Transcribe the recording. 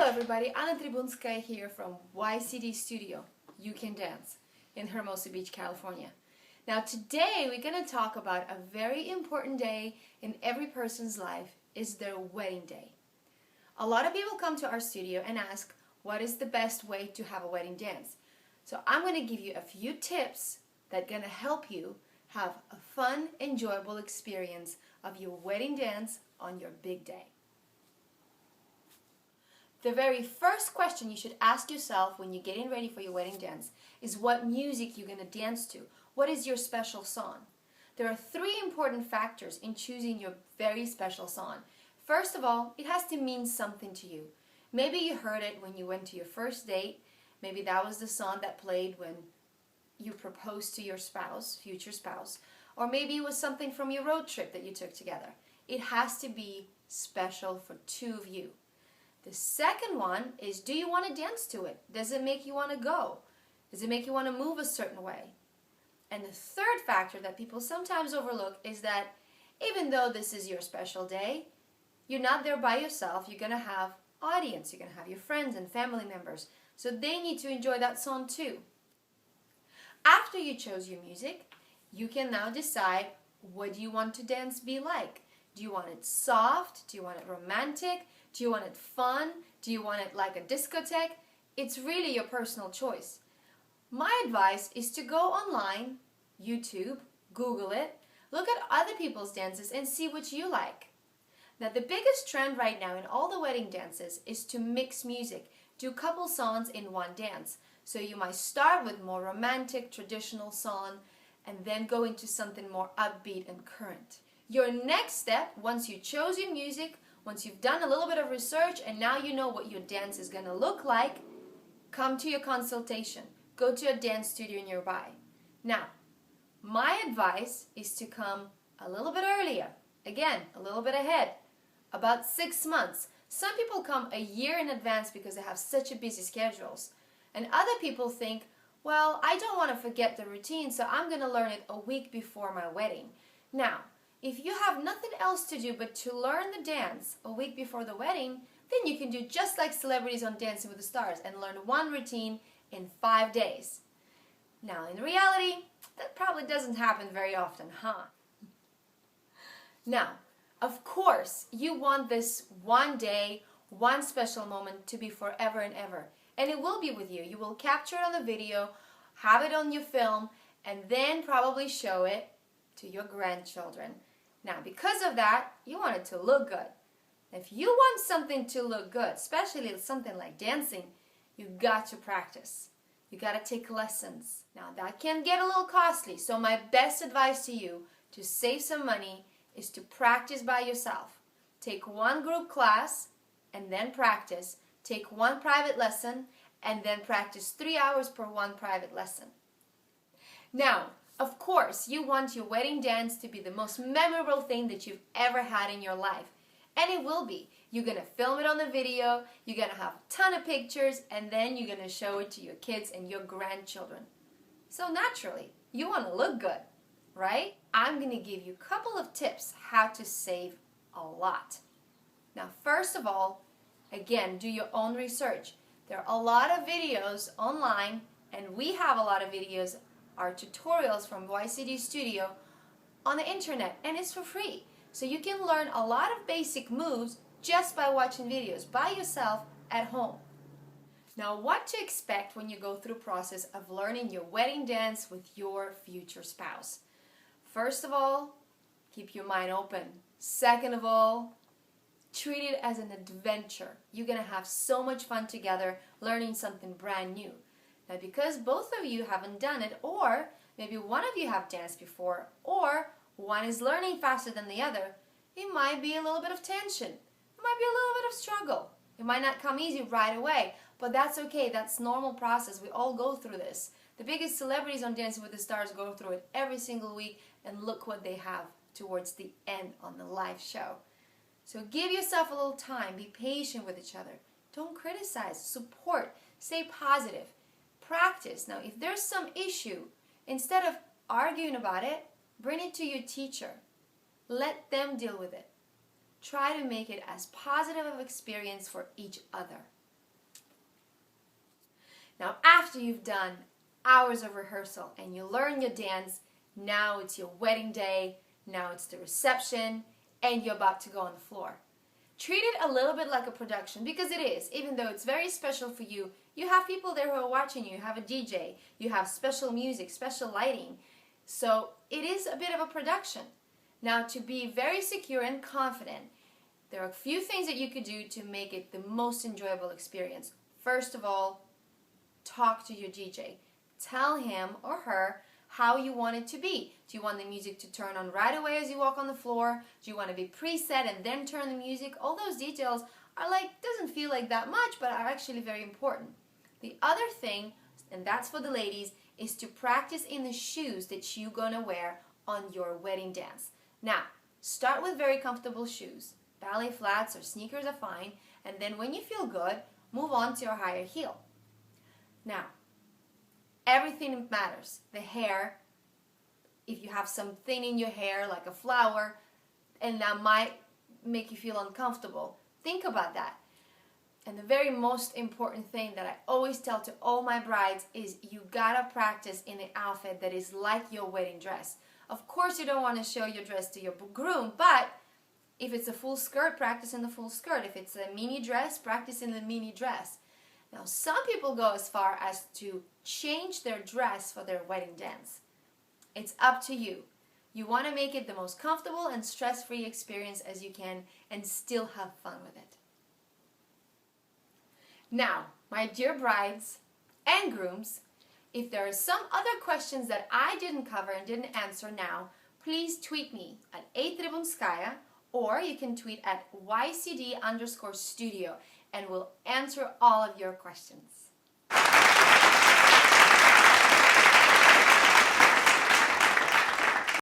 Hello everybody, Anna Trebunskaya here from YCD Studio, You Can Dance, in Hermosa Beach, California. Now today we're going to talk about a very important day in every person's life, is their wedding day. A lot of people come to our studio and ask, what is the best way to have a wedding dance? So I'm going to give you a few tips that are going to help you have a fun, enjoyable experience of your wedding dance on your big day. The very first question you should ask yourself when you're getting ready for your wedding dance is what music you're going to dance to. What is your special song? There are three important factors in choosing your very special song. First of all, it has to mean something to you. Maybe you heard it when you went to your first date. Maybe that was the song that played when you proposed to your spouse, future spouse. Or maybe it was something from your road trip that you took together. It has to be special for two of you. The second one is, do you want to dance to it? Does it make you want to go? Does it make you want to move a certain way? And the third factor that people sometimes overlook is that even though this is your special day, you're not there by yourself. You're going to have audience. You're going to have your friends and family members. So they need to enjoy that song too. After you chose your music, you can now decide, what do you want to dance be like? Do you want it soft? Do you want it romantic? Do you want it fun? Do you want it like a discotheque? It's really your personal choice. My advice is to go online, YouTube, Google it, look at other people's dances and see what you like. Now the biggest trend right now in all the wedding dances is to mix music, do a couple songs in one dance. So you might start with more romantic, traditional song and then go into something more upbeat and current. Your next step, once you chose your music, once you've done a little bit of research and now you know what your dance is going to look like, come to your consultation. Go to a dance studio nearby. Now, my advice is to come a little bit earlier. Again, a little bit ahead. About 6 months. Some people come a year in advance because they have such a busy schedules. And other people think, well, I don't want to forget the routine, so I'm going to learn it a week before my wedding. Now, if you have nothing else to do but to learn the dance a week before the wedding, then you can do just like celebrities on Dancing with the Stars and learn one routine in 5 days. Now, in reality, that probably doesn't happen very often, huh? Now, of course, you want this one day, one special moment to be forever and ever. And it will be with you. You will capture it on the video, have it on your film, and then probably show it to your grandchildren. Now, because of that, you want it to look good. If you want something to look good, especially something like dancing, you've got to practice. You got to take lessons. Now, that can get a little costly, so my best advice to you to save some money is to practice by yourself. Take one group class and then practice. Take one private lesson and then practice 3 hours per one private lesson. Now, of course, you want your wedding dance to be the most memorable thing that you've ever had in your life. And it will be. You're going to film it on the video, you're going to have a ton of pictures, and then you're going to show it to your kids and your grandchildren. So naturally, you want to look good, right? I'm going to give you a couple of tips how to save a lot. Now, first of all, again, do your own research. There are a lot of videos online, and we have a lot of videos, our tutorials from YCD Studio on the internet, and it's for free. So you can learn a lot of basic moves just by watching videos by yourself at home. Now, what to expect when you go through the process of learning your wedding dance with your future spouse? First of all, keep your mind open. Second of all, treat it as an adventure. You're going to have so much fun together learning something brand new. Now, because both of you haven't done it, or maybe one of you have danced before, or one is learning faster than the other, it might be a little bit of tension. It might be a little bit of struggle. It might not come easy right away, but that's okay. That's normal process. We all go through this. The biggest celebrities on Dancing with the Stars go through it every single week, and look what they have towards the end on the live show. So give yourself a little time. Be patient with each other. Don't criticize. Support. Stay positive. Practice. Now, if there's some issue, instead of arguing about it, bring it to your teacher. Let them deal with it. Try to make it as positive of experience for each other. Now, after you've done hours of rehearsal and you learn your dance, now it's your wedding day, now it's the reception, and you're about to go on the floor. Treat it a little bit like a production, because it is. Even though it's very special for you, you have people there who are watching you. You have a DJ, you have special music, special lighting. So it is a bit of a production. Now, to be very secure and confident, there are a few things that you could do to make it the most enjoyable experience. First of all, talk to your DJ. Tell him or her how you want it to be. Do you want the music to turn on right away as you walk on the floor? Do you want to be preset and then turn the music? All those details are doesn't feel like that much, but are actually very important. The other thing, and that's for the ladies, is to practice in the shoes that you're gonna wear on your wedding dance. Now, start with very comfortable shoes. Ballet flats or sneakers are fine, and then when you feel good, move on to your higher heel. Now, everything matters. The hair, if you have something in your hair like a flower, and that might make you feel uncomfortable, think about that. And the very most important thing that I always tell to all my brides is you gotta practice in an outfit that is like your wedding dress. Of course you don't want to show your dress to your groom, but if it's a full skirt, practice in the full skirt. If it's a mini dress, practice in the mini dress. Now, some people go as far as to change their dress for their wedding dance. It's up to you. You want to make it the most comfortable and stress-free experience as you can and still have fun with it. Now, my dear brides and grooms, if there are some other questions that I didn't cover and didn't answer now, please tweet me at Trebunskaya, or you can tweet at YCD_studio, and we'll answer all of your questions.